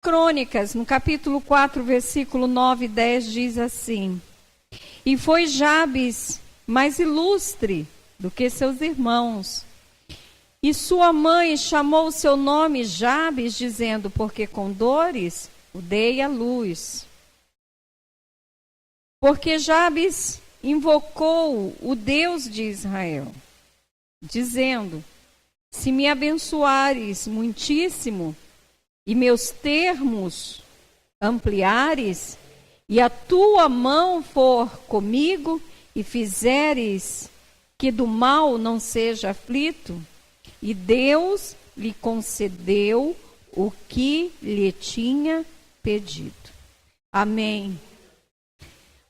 Crônicas, no capítulo 4, versículo 9 e 10, diz assim: E foi Jabes mais ilustre do que seus irmãos, e sua mãe chamou o seu nome Jabes, dizendo, porque com dores o dei à luz. Porque Jabes invocou o Deus de Israel, dizendo, se me abençoares muitíssimo, e meus termos ampliares, e a tua mão for comigo, e fizeres que do mal não seja aflito, e Deus lhe concedeu o que lhe tinha pedido. Amém.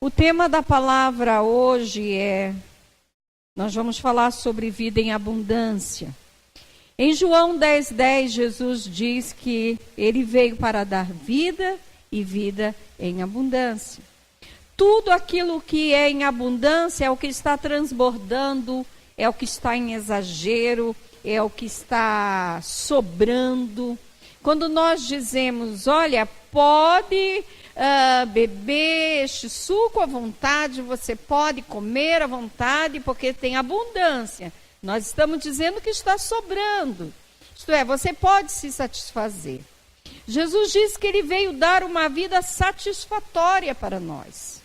O tema da palavra hoje nós vamos falar sobre vida em abundância. Em João 10:10, Jesus diz que ele veio para dar vida e vida em abundância. Tudo aquilo que é em abundância é o que está transbordando, é o que está em exagero, é o que está sobrando. Quando nós dizemos, olha, pode beber este suco à vontade, você pode comer à vontade, porque tem abundância. Nós estamos dizendo que está sobrando. Isto é, você pode se satisfazer. Jesus disse que ele veio dar uma vida satisfatória para nós.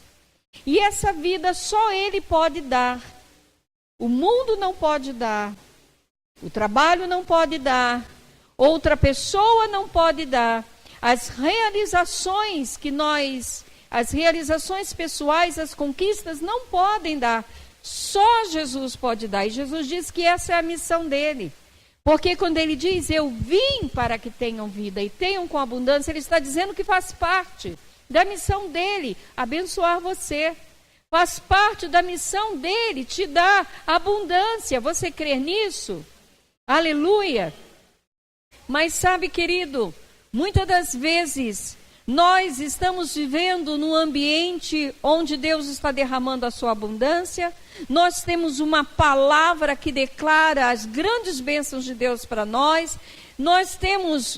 E essa vida só ele pode dar. O mundo não pode dar. O trabalho não pode dar. Outra pessoa não pode dar. As realizações as realizações pessoais, as conquistas não podem dar. Só Jesus pode dar. E Jesus diz que essa é a missão dele. Porque quando ele diz, eu vim para que tenham vida e tenham com abundância, ele está dizendo que faz parte da missão dele, abençoar você. Faz parte da missão dele, te dar abundância. Você crê nisso? Aleluia! Mas sabe, querido, muitas das vezes nós estamos vivendo num ambiente onde Deus está derramando a sua abundância. Nós temos uma palavra que declara as grandes bênçãos de Deus para nós. Nós temos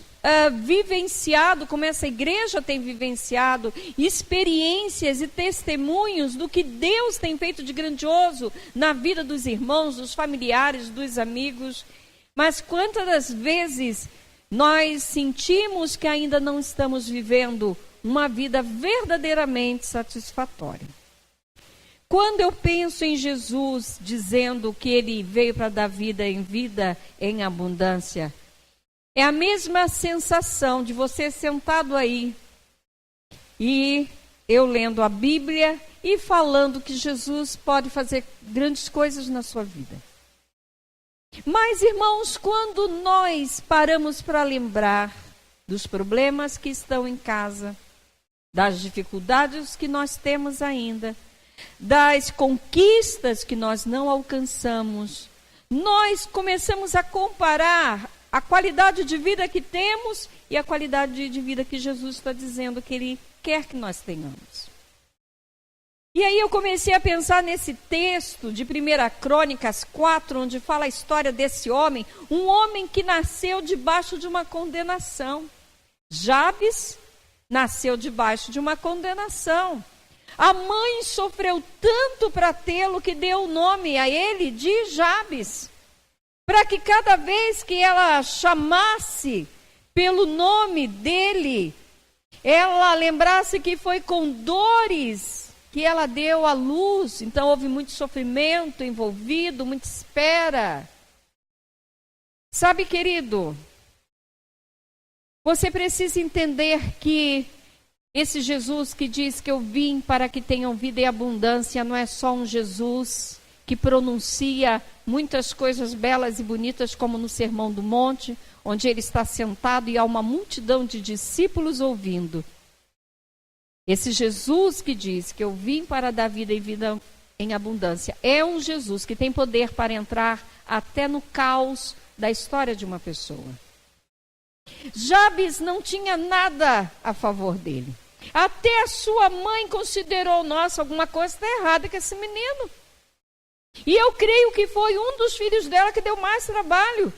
vivenciado, como essa igreja tem vivenciado, experiências e testemunhos do que Deus tem feito de grandioso na vida dos irmãos, dos familiares, dos amigos. Mas quantas das vezes nós sentimos que ainda não estamos vivendo uma vida verdadeiramente satisfatória? Quando eu penso em Jesus dizendo que ele veio para dar vida em abundância, é a mesma sensação de você sentado aí e eu lendo a Bíblia e falando que Jesus pode fazer grandes coisas na sua vida. Mas, irmãos, quando nós paramos para lembrar dos problemas que estão em casa, das dificuldades que nós temos ainda, das conquistas que nós não alcançamos, nós começamos a comparar a qualidade de vida que temos e a qualidade de vida que Jesus está dizendo que ele quer que nós tenhamos. E aí eu comecei a pensar nesse texto de 1 Crônicas 4, onde fala a história desse homem, um homem que nasceu debaixo de uma condenação. Jabes nasceu debaixo de uma condenação. A mãe sofreu tanto para tê-lo que deu o nome a ele de Jabes, para que cada vez que ela chamasse pelo nome dele, ela lembrasse que foi com dores que ela deu à luz. Então houve muito sofrimento envolvido, muita espera. Sabe, querido, você precisa entender que esse Jesus que diz que eu vim para que tenham vida em abundância não é só um Jesus que pronuncia muitas coisas belas e bonitas, como no Sermão do Monte, onde ele está sentado e há uma multidão de discípulos ouvindo. Esse Jesus que diz que eu vim para dar vida e vida em abundância é um Jesus que tem poder para entrar até no caos da história de uma pessoa. Jabes não tinha nada a favor dele. Até a sua mãe considerou, nossa, alguma coisa está errada com esse menino. E eu creio que foi um dos filhos dela que deu mais trabalho.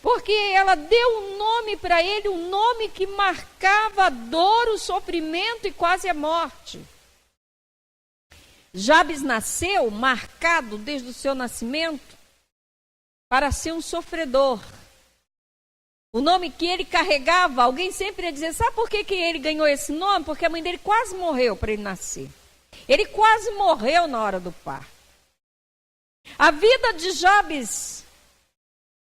porque ela deu um nome para ele, um nome que marcava a dor, o sofrimento e quase a morte. Jabes nasceu marcado desde o seu nascimento para ser um sofredor. O nome que ele carregava, alguém sempre ia dizer, sabe por que ele ganhou esse nome? Porque a mãe dele quase morreu para ele nascer. Ele quase morreu na hora do parto. A vida de Jabes,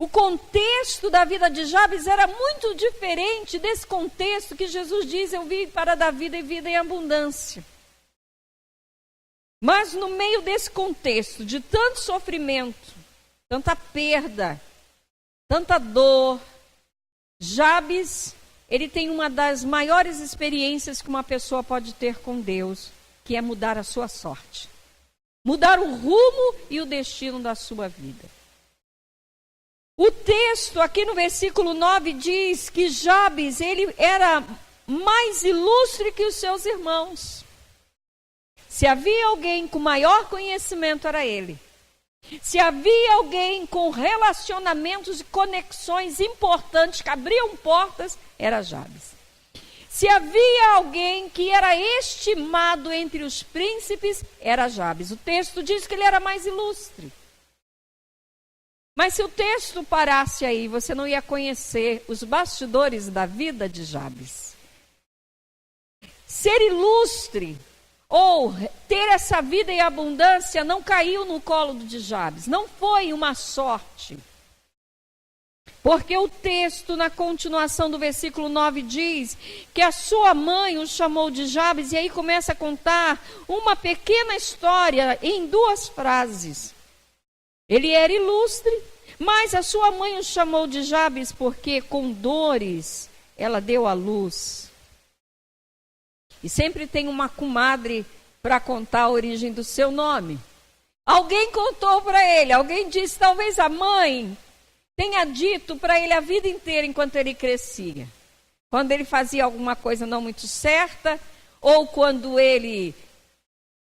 o contexto da vida de Jabes era muito diferente desse contexto que Jesus diz, eu vim para dar vida e vida em abundância. Mas no meio desse contexto de tanto sofrimento, tanta perda, tanta dor, Jabes, ele tem uma das maiores experiências que uma pessoa pode ter com Deus, que é mudar a sua sorte. Mudar o rumo e o destino da sua vida. O texto aqui no versículo 9 diz que Jabes, ele era mais ilustre que os seus irmãos. Se havia alguém com maior conhecimento, era ele. Se havia alguém com relacionamentos e conexões importantes que abriam portas, era Jabes. Se havia alguém que era estimado entre os príncipes, era Jabes. O texto diz que ele era mais ilustre. Mas se o texto parasse aí, você não ia conhecer os bastidores da vida de Jabes. Ser ilustre ou ter essa vida em abundância não caiu no colo de Jabes, não foi uma sorte. Porque o texto, na continuação do versículo 9, diz que a sua mãe o chamou de Jabes, e aí começa a contar uma pequena história em 2 frases. Ele era ilustre, mas a sua mãe o chamou de Jabes porque com dores ela deu à luz. E sempre tem uma comadre para contar a origem do seu nome. Alguém contou para ele, alguém disse, talvez a mãe tenha dito para ele a vida inteira enquanto ele crescia. Quando ele fazia alguma coisa não muito certa, ou quando ele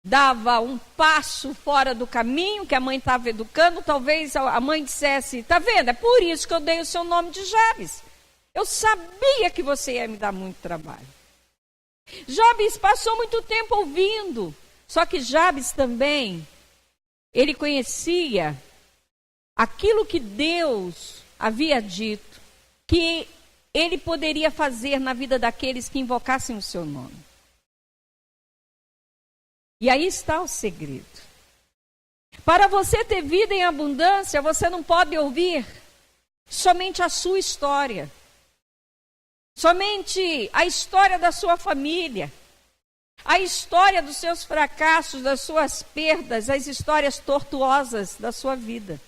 dava um passo fora do caminho que a mãe estava educando, talvez a mãe dissesse, tá vendo, é por isso que eu dei o seu nome de Jabes. Eu sabia que você ia me dar muito trabalho. Jabes passou muito tempo ouvindo, só que Jabes também, ele conhecia aquilo que Deus havia dito, que ele poderia fazer na vida daqueles que invocassem o seu nome. E aí está o segredo. Para você ter vida em abundância, você não pode ouvir somente a sua história. Somente a história da sua família, a história dos seus fracassos, das suas perdas, as histórias tortuosas da sua vida.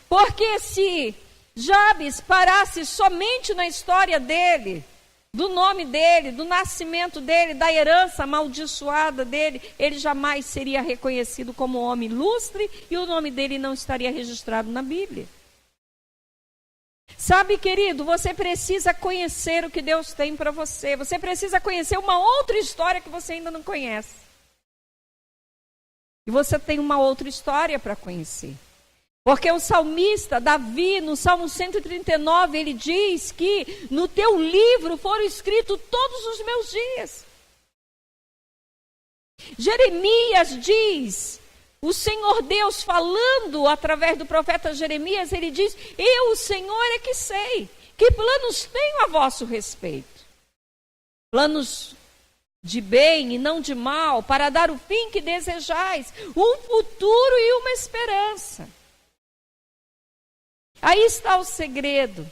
Porque se Jabes parasse somente na história dele, do nome dele, do nascimento dele, da herança amaldiçoada dele, ele jamais seria reconhecido como homem ilustre e o nome dele não estaria registrado na Bíblia. Sabe, querido, você precisa conhecer o que Deus tem para você. Você precisa conhecer uma outra história que você ainda não conhece. E você tem uma outra história para conhecer. Porque o salmista Davi, no Salmo 139, ele diz que no teu livro foram escritos todos os meus dias. Jeremias diz, o Senhor Deus falando através do profeta Jeremias, ele diz, eu, o Senhor, é que sei, que planos tenho a vosso respeito. Planos de bem e não de mal, para dar o fim que desejais, um futuro e uma esperança. Aí está o segredo.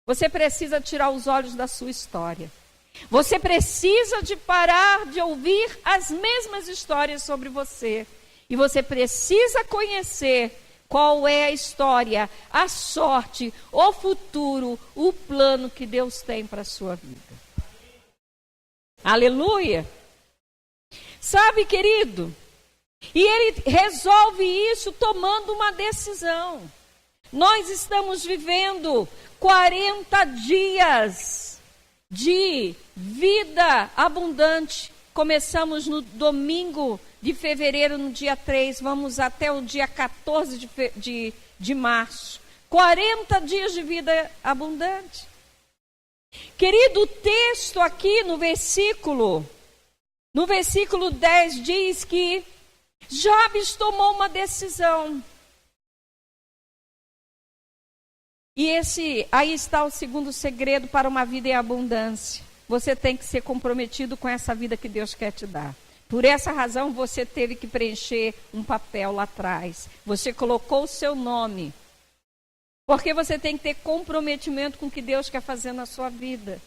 Você precisa tirar os olhos da sua história. Você precisa de parar de ouvir as mesmas histórias sobre você. E você precisa conhecer qual é a história, a sorte, o futuro, o plano que Deus tem para a sua vida. Aleluia! Sabe, querido? E ele resolve isso tomando uma decisão. Nós estamos vivendo 40 dias de vida abundante. Começamos no domingo de fevereiro, no dia 3, vamos até o dia 14 de março. 40 dias de vida abundante. Querido, o texto aqui no versículo 10 diz que Jabes tomou uma decisão. E aí está o segundo segredo para uma vida em abundância. Você tem que ser comprometido com essa vida que Deus quer te dar. Por essa razão, você teve que preencher um papel lá atrás. Você colocou o seu nome. Porque você tem que ter comprometimento com o que Deus quer fazer na sua vida.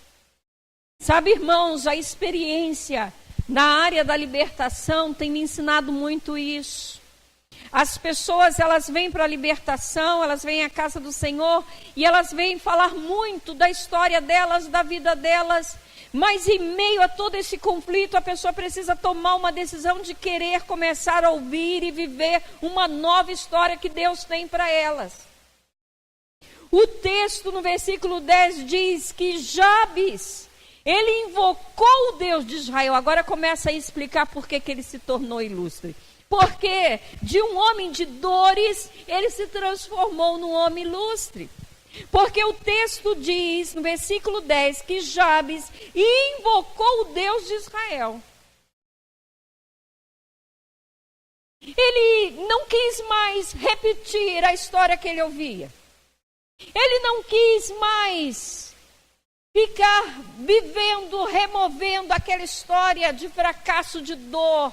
Sabe, irmãos, a experiência na área da libertação tem me ensinado muito isso. As pessoas, elas vêm para a libertação, elas vêm à casa do Senhor e elas vêm falar muito da história delas, da vida delas. Mas em meio a todo esse conflito, a pessoa precisa tomar uma decisão de querer começar a ouvir e viver uma nova história que Deus tem para elas. O texto no versículo 10 diz que Jabes, ele invocou o Deus de Israel. Agora começa a explicar por que ele se tornou ilustre. Porque de um homem de dores, ele se transformou num homem ilustre. Porque o texto diz, no versículo 10, que Jabes invocou o Deus de Israel. Ele não quis mais repetir a história que ele ouvia. Ele não quis mais ficar vivendo, removendo aquela história de fracasso, de dor,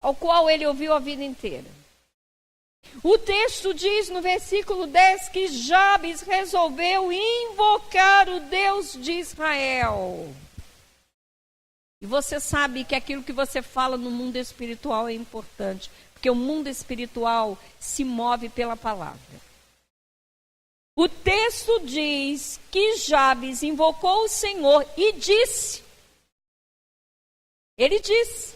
ao qual ele ouviu a vida inteira. O texto diz no versículo 10 que Jabes resolveu invocar o Deus de Israel. E você sabe que aquilo que você fala no mundo espiritual é importante, porque o mundo espiritual se move pela palavra. O texto diz que Jabes invocou o Senhor e disse, ele disse,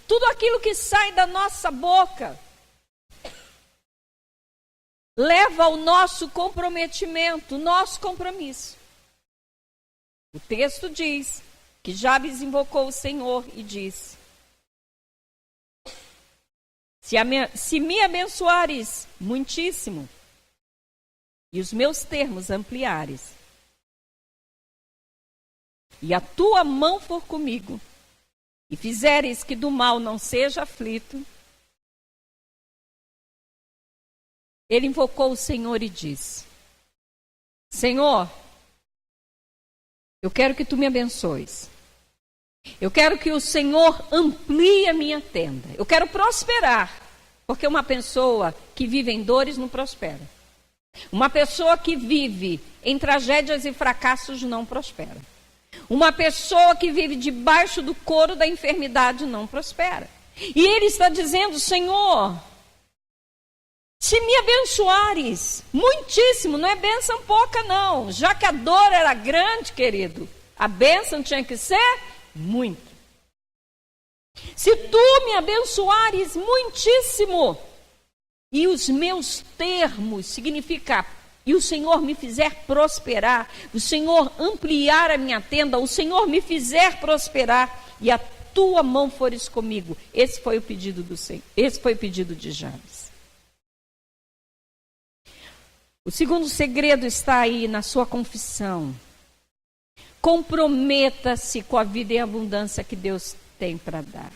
tudo aquilo que sai da nossa boca leva ao nosso comprometimento, o nosso compromisso. O texto diz que Jabes invocou o Senhor e disse, se me abençoares muitíssimo, e os meus termos ampliares, e a tua mão for comigo, e fizeres que do mal não seja aflito, ele invocou o Senhor e disse, Senhor, eu quero que tu me abençoes. Eu quero que o Senhor amplie a minha tenda. Eu quero prosperar, porque uma pessoa que vive em dores não prospera. Uma pessoa que vive em tragédias e fracassos não prospera. Uma pessoa que vive debaixo do couro da enfermidade não prospera. E ele está dizendo, Senhor, se me abençoares muitíssimo, não é bênção pouca não, já que a dor era grande, querido, a bênção tinha que ser muito. Se tu me abençoares muitíssimo, e os meus termos, significa, e o Senhor me fizer prosperar, o Senhor ampliar a minha tenda, o Senhor me fizer prosperar, e a tua mão fores comigo. Esse foi o pedido do Senhor, esse foi o pedido de Jabes. O segundo segredo está aí na sua confissão. Comprometa-se com a vida em abundância que Deus tem para dar.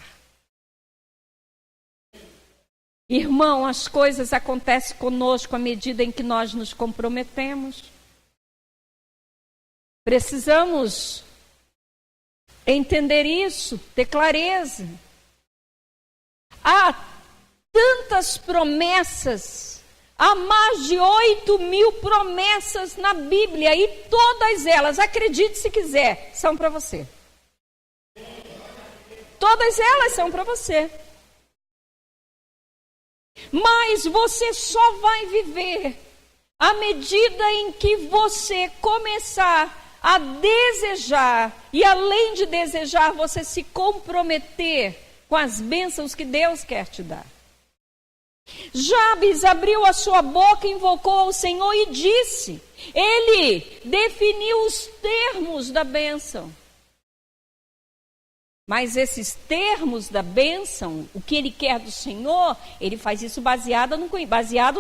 Irmão, as coisas acontecem conosco à medida em que nós nos comprometemos. Precisamos entender isso, ter clareza. Há tantas promessas, há mais de 8.000 promessas na Bíblia e todas elas, acredite se quiser, são para você. Todas elas são para você. Mas você só vai viver à medida em que você começar a desejar, e além de desejar, você se comprometer com as bênçãos que Deus quer te dar. Jabes abriu a sua boca, invocou ao Senhor e disse, ele definiu os termos da bênção. Mas esses termos da bênção, o que ele quer do Senhor, ele faz isso baseado no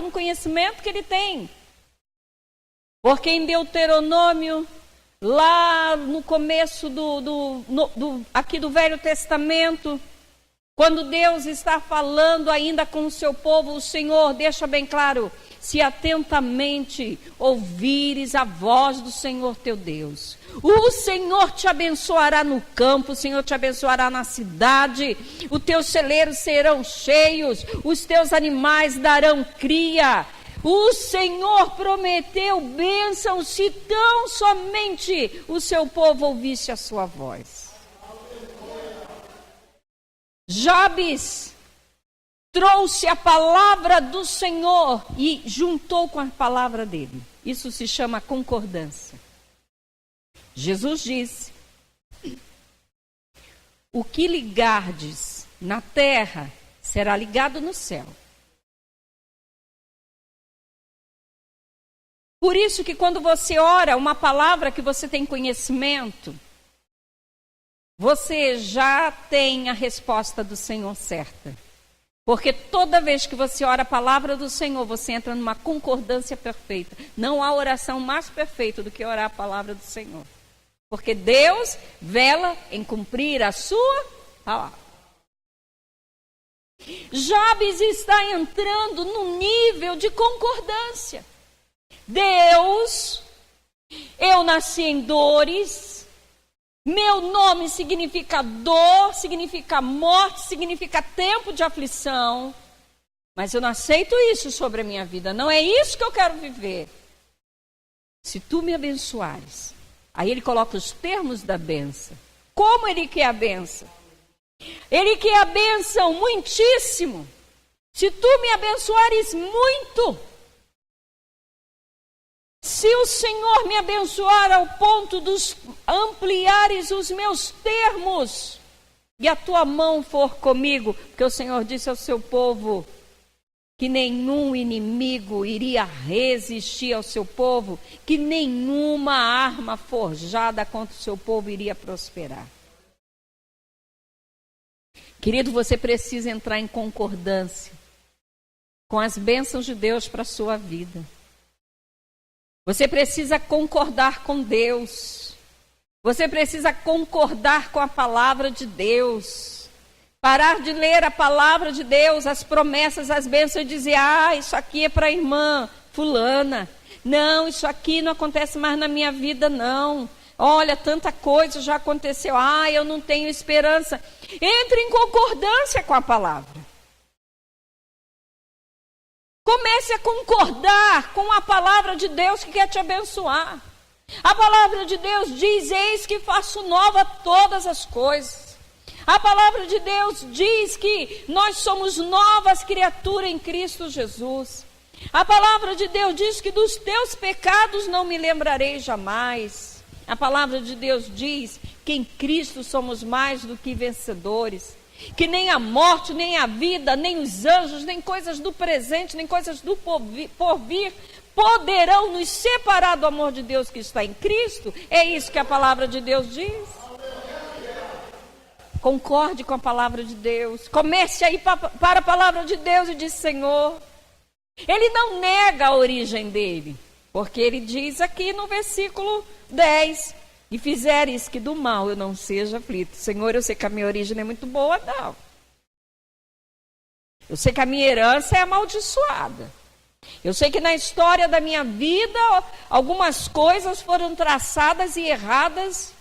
conhecimento que ele tem. Porque em Deuteronômio, lá no começo aqui do Velho Testamento, quando Deus está falando ainda com o seu povo, o Senhor deixa bem claro: se atentamente ouvires a voz do Senhor teu Deus, o Senhor te abençoará no campo, o Senhor te abençoará na cidade, os teus celeiros serão cheios, os teus animais darão cria. O Senhor prometeu bênção se tão somente o seu povo ouvisse a sua voz. Jabes trouxe a palavra do Senhor e juntou com a palavra dele. Isso se chama concordância. Jesus disse: o que ligardes na terra será ligado no céu. Por isso que quando você ora uma palavra que você tem conhecimento, você já tem a resposta do Senhor certa. Porque toda vez que você ora a palavra do Senhor, você entra numa concordância perfeita. Não há oração mais perfeita do que orar a palavra do Senhor. Porque Deus vela em cumprir a sua palavra. Jabes está entrando no nível de concordância. Deus, eu nasci em dores, meu nome significa dor, significa morte, significa tempo de aflição, mas eu não aceito isso sobre a minha vida, não é isso que eu quero viver. Se tu me abençoares, aí ele coloca os termos da bênção. Como ele quer a bênção? Ele quer a bênção muitíssimo. Se tu me abençoares muito, se o Senhor me abençoar ao ponto de ampliares os meus termos, e a tua mão for comigo, porque o Senhor disse ao seu povo que nenhum inimigo iria resistir ao seu povo, que nenhuma arma forjada contra o seu povo iria prosperar. Querido, você precisa entrar em concordância com as bênçãos de Deus para a sua vida. Você precisa concordar com Deus. Você precisa concordar com a palavra de Deus. Parar de ler a palavra de Deus, as promessas, as bênçãos e dizer: isso aqui é para a irmã fulana. Não, isso aqui não acontece mais na minha vida, não. Olha, tanta coisa já aconteceu. Eu não tenho esperança. Entre em concordância com a palavra. Comece a concordar com a palavra de Deus que quer te abençoar. A palavra de Deus diz: eis que faço nova todas as coisas. A palavra de Deus diz que nós somos novas criaturas em Cristo Jesus. A palavra de Deus diz que dos teus pecados não me lembrarei jamais. A palavra de Deus diz que em Cristo somos mais do que vencedores. Que nem a morte, nem a vida, nem os anjos, nem coisas do presente, nem coisas do porvir poderão nos separar do amor de Deus que está em Cristo. É isso que a palavra de Deus diz. Concorde com a palavra de Deus. Comece a ir para a palavra de Deus e diz: Senhor. Ele não nega a origem dele, porque ele diz aqui no versículo 10: e fizeres que do mal eu não seja aflito. Senhor, eu sei que a minha origem não é muito boa, não. Eu sei que a minha herança é amaldiçoada. Eu sei que na história da minha vida algumas coisas foram traçadas e erradas.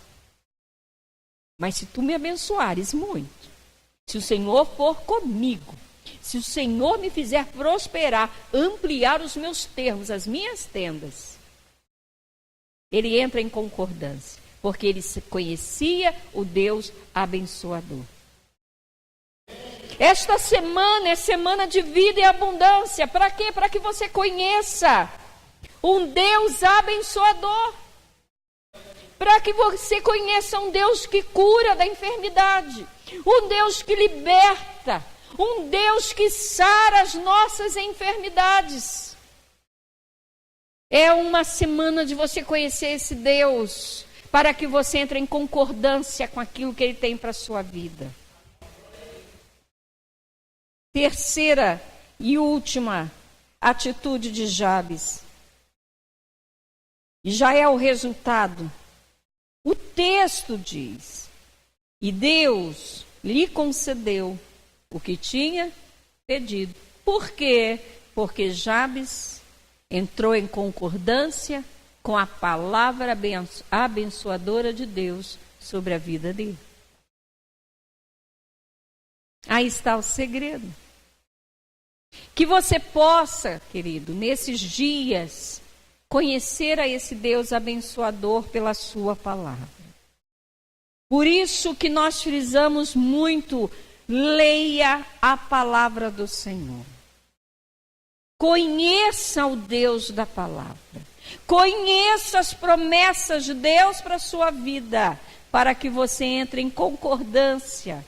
Mas se tu me abençoares muito, se o Senhor for comigo, se o Senhor me fizer prosperar, ampliar os meus termos, as minhas tendas, ele entra em concordância, porque ele conhecia o Deus abençoador. Esta semana é semana de vida e abundância. Para quê? Para que você conheça um Deus abençoador. Para que você conheça um Deus que cura da enfermidade, um Deus que liberta, um Deus que sara as nossas enfermidades. É uma semana de você conhecer esse Deus. para que você entre em concordância com aquilo que Ele tem para a sua vida. Terceira e última atitude de Jabes. E já é o resultado. O texto diz: e Deus lhe concedeu o que tinha pedido. Por quê? Porque Jabes entrou em concordância com a palavra abençoadora de Deus sobre a vida dele. Aí está o segredo. Que você possa, querido, nesses dias, conhecer a esse Deus abençoador pela sua palavra. Por isso que nós frisamos muito, leia a palavra do Senhor. Conheça o Deus da palavra. Conheça as promessas de Deus para a sua vida, para que você entre em concordância.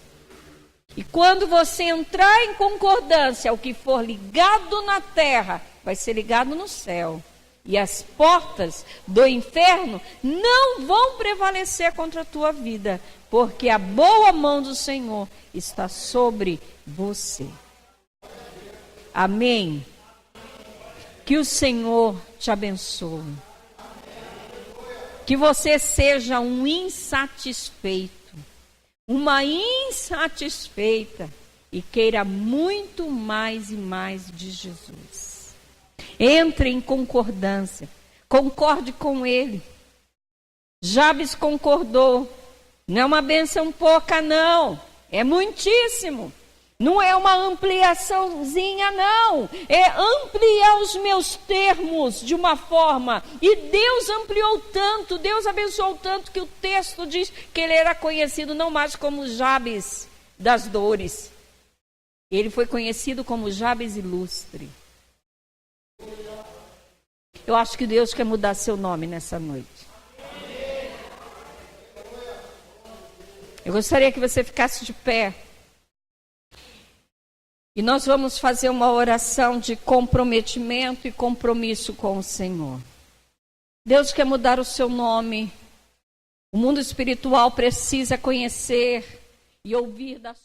E quando você entrar em concordância, o que for ligado na terra, vai ser ligado no céu. E as portas do inferno não vão prevalecer contra a tua vida, porque a boa mão do Senhor está sobre você. Amém? Que o Senhor te abençoe. Que você seja um insatisfeito, uma insatisfeita e queira muito mais e mais de Jesus. Entre em concordância, concorde com Ele. Jabes concordou. Não é uma bênção pouca, não. É muitíssimo. Não é uma ampliaçãozinha, não. É ampliar os meus termos de uma forma. E Deus ampliou tanto, Deus abençoou tanto, que o texto diz que ele era conhecido não mais como Jabes das dores. Ele foi conhecido como Jabes ilustre. Eu acho que Deus quer mudar seu nome nessa noite. Eu gostaria que você ficasse de pé. E nós vamos fazer uma oração de comprometimento e compromisso com o Senhor. Deus quer mudar o seu nome. O mundo espiritual precisa conhecer e ouvir da sua